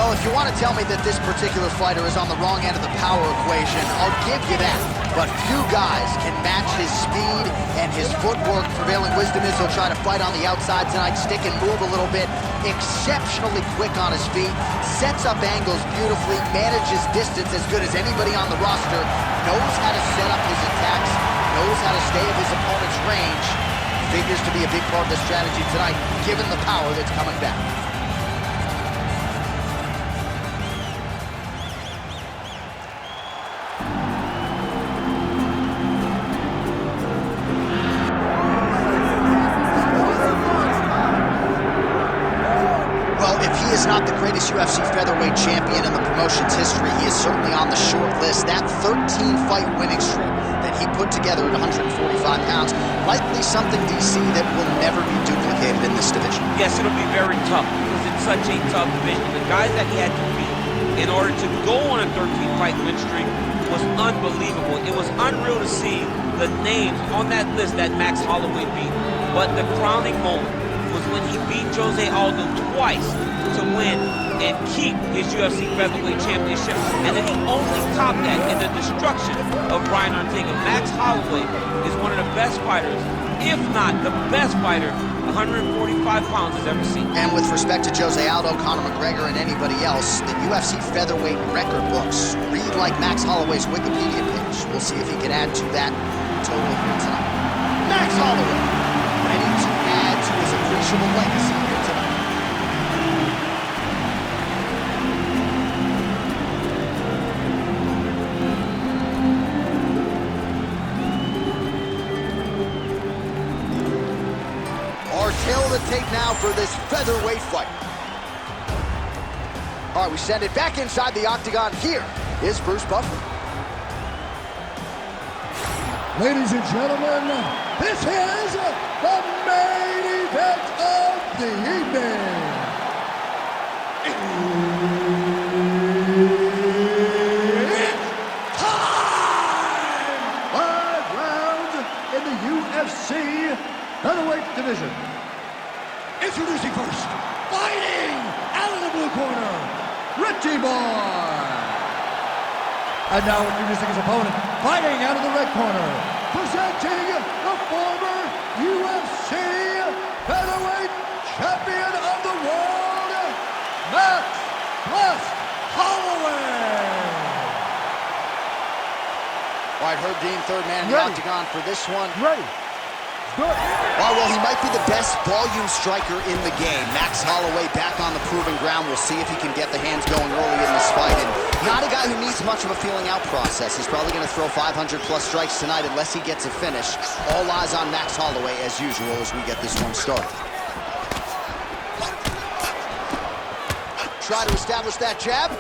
Well, if you want to tell me that this particular fighter is on the wrong end of the power equation, I'll give you that. But few guys can match his speed and his footwork. Prevailing wisdom is he'll try to fight on the outside tonight, stick and move a little bit. Exceptionally quick on his feet, sets up angles beautifully, manages distance as good as anybody on the roster, knows how to set up his attacks, knows how to stay at his opponent's range. Figures to be a big part of the strategy tonight, given the power that's coming back. He is not the greatest UFC featherweight champion in the promotion's history. He is certainly on the short list. That 13-fight winning streak that he put together at 145 pounds, likely something, DC, that will never be duplicated in this division. Yes, it'll be very tough because it's such a tough division. The guys that he had to beat in order to go on a 13-fight win streak was unbelievable. It was unreal to see the names on that list that Max Holloway beat. But the crowning moment was when he beat Jose Aldo twice to win and keep his UFC featherweight championship, and then he only topped that in the destruction of Brian Ortega. Max Holloway is one of the best fighters, if not the best fighter 145 pounds has ever seen. And with respect to Jose Aldo, Conor McGregor, and anybody else, the UFC featherweight record books read like Max Holloway's Wikipedia page. We'll see if he can add to that total here tonight. Max Holloway, ready to add to his appreciable legacy here tonight. Tail of the tape now for this featherweight fight. All right, we send it back inside the octagon. Here is Bruce Buffer. Ladies and gentlemen, this is the main event of the evening. It's time! 5 rounds in the UFC featherweight division. Introducing first, fighting out of the blue corner, Richie Boy. And now introducing his opponent, fighting out of the red corner, presenting the former UFC featherweight champion of the world, Max Holloway. All right, Herb Dean, third man in the octagon for this one. Ready. Good. Oh, well, he might be the best volume striker in the game. Max Holloway back on the proving ground. We'll see if he can get the hands going early in this fight. And not a guy who needs much of a feeling out process. He's probably going to throw 500-plus strikes tonight unless he gets a finish. All eyes on Max Holloway, as usual, as we get this one started. Try to establish that jab.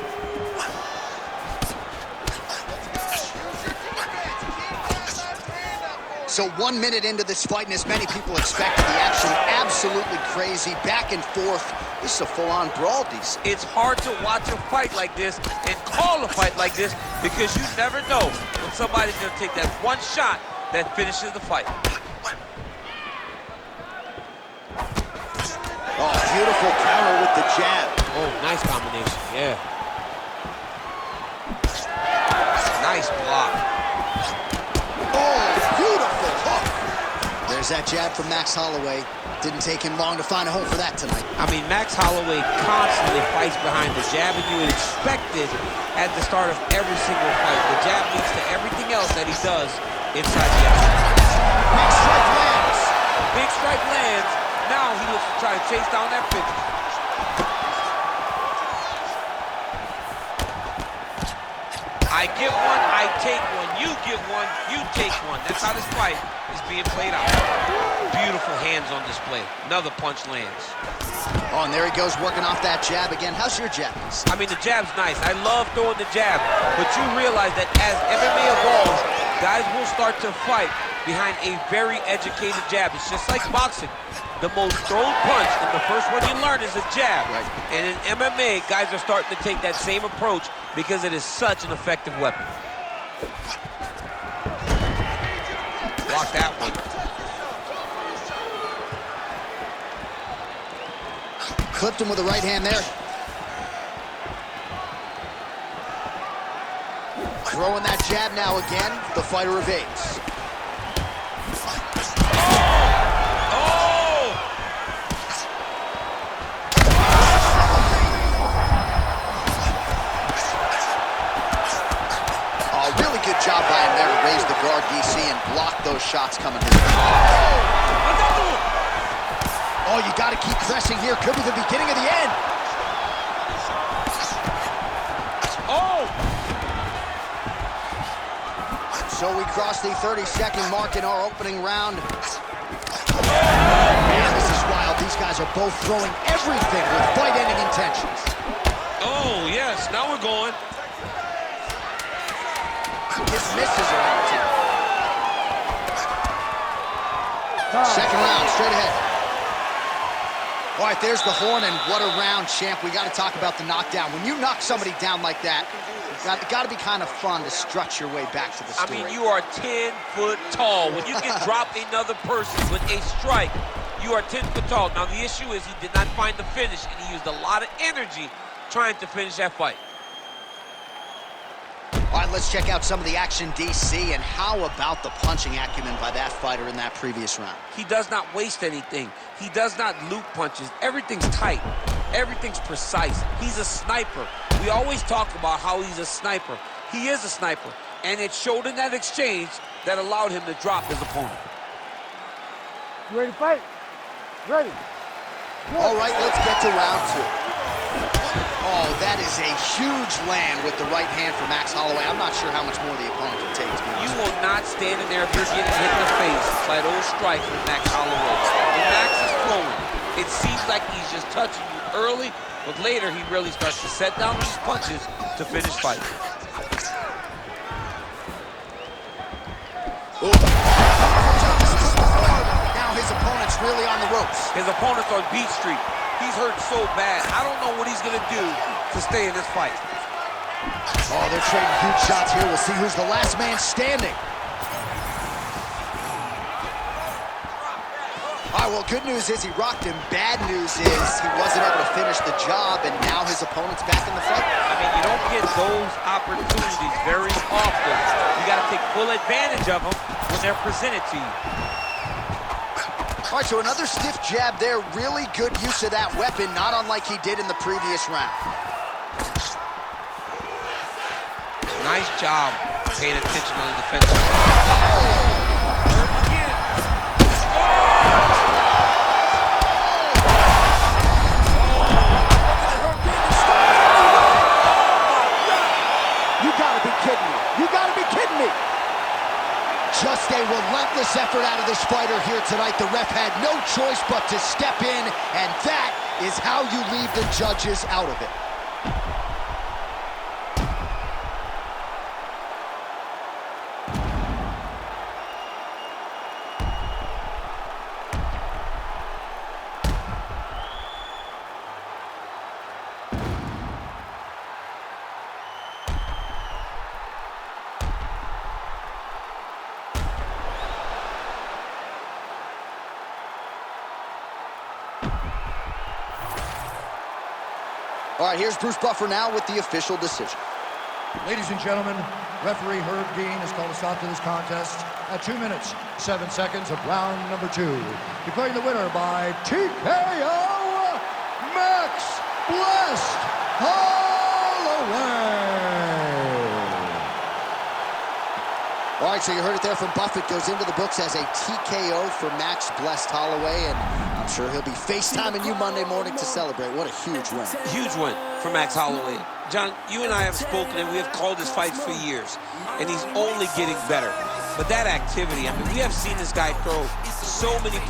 So 1 minute into this fight, and as many people expected, the action absolutely crazy, back and forth. This is a full-on brawl, DC. It's hard to watch a fight like this and call a fight like this because you never know when somebody's going to take that one shot that finishes the fight. Oh, beautiful counter with the jab. Oh, nice combination, yeah. Nice block. Oh, beautiful hook. There's that jab from Max Holloway. Didn't take him long to find a home for that tonight. I mean, Max Holloway constantly fights behind the jab, and you would expect it at the start of every single fight. The jab leads to everything else that he does inside the octagon. Big strike lands. Big strike lands. Now he looks to try to chase down that finish. I give one, I take one. You give one, you take one. That's how this fight is being played out. Beautiful hands on display. Another punch lands. Oh, and there he goes, working off that jab again. How's your jab? I mean, the jab's nice. I love throwing the jab, but you realize that as MMA evolves, guys will start to fight behind a very educated jab. It's just like boxing. The most thrown punch, and the first one you learn is a jab. Right. And in MMA, guys are starting to take that same approach because it is such an effective weapon. Block that one. Clipped him with the right hand there. Throwing that jab now again. The fighter evades. Really good job by him there to raise the guard, DC, and block those shots coming his way. Oh, you got to keep pressing here. Could be the beginning of the end. Oh! So we cross the 30-second mark in our opening round. Man, this is wild. These guys are both throwing everything with fight-ending intentions. Oh, yes. Now we're going. His misses are empty. Second round, straight ahead. All right, there's the horn, and what a round, champ. We got to talk about the knockdown. When you knock somebody down like that, it's got to be kind of fun to strut your way back to the story. I mean, you are 10 foot tall. When you can drop another person with a strike, you are 10 foot tall. Now, the issue is he did not find the finish, and he used a lot of energy trying to finish that fight. All right, let's check out some of the action, DC, and how about the punching acumen by that fighter in that previous round? He does not waste anything. He does not loop punches. Everything's tight. Everything's precise. He's a sniper. We always talk about how he's a sniper. He is a sniper, and it showed in that exchange that allowed him to drop his opponent. You ready to fight? Ready. All right, let's get to round two. Oh, that is a huge land with the right hand for Max Holloway. I'm not sure how much more the opponent can take. You will not stand in there if you're getting hit in the face by those strikes with Max Holloway. When Max is throwing, it seems like he's just touching you early, but later he really starts to set down these punches to finish fights. Now his opponent's really on the ropes. His opponent's on Beat Street. He's hurt so bad. I don't know what he's going to do to stay in this fight. Oh, they're trading huge shots here. We'll see who's the last man standing. All right, well, good news is he rocked him. Bad news is he wasn't able to finish the job, and now his opponent's back in the fight. I mean, you don't get those opportunities very often. You got to take full advantage of them when they're presented to you. All right, so another stiff jab there. Really good use of that weapon, not unlike he did in the previous round. Nice job paying attention on the defensive. You gotta be kidding me. You gotta be kidding me. Just a relentless effort out of this fighter here tonight. The ref had no choice but to step in, and that is how you leave the judges out of it. All right, here's Bruce Buffer now with the official decision. Ladies and gentlemen, referee Herb Dean has called a stop to this contest at 2 minutes, 7 seconds of round number 2. Declaring the winner by TKO, Max Blessed Holloway. All right, so you heard it there from Buffett. Goes into the books as a TKO for Max Blessed Holloway, and I'm sure he'll be FaceTiming you Monday morning to celebrate. What a huge win. Huge win for Max Holloway. John, you and I have spoken, and we have called his fights for years, and he's only getting better. But that activity, I mean, we have seen this guy throw so many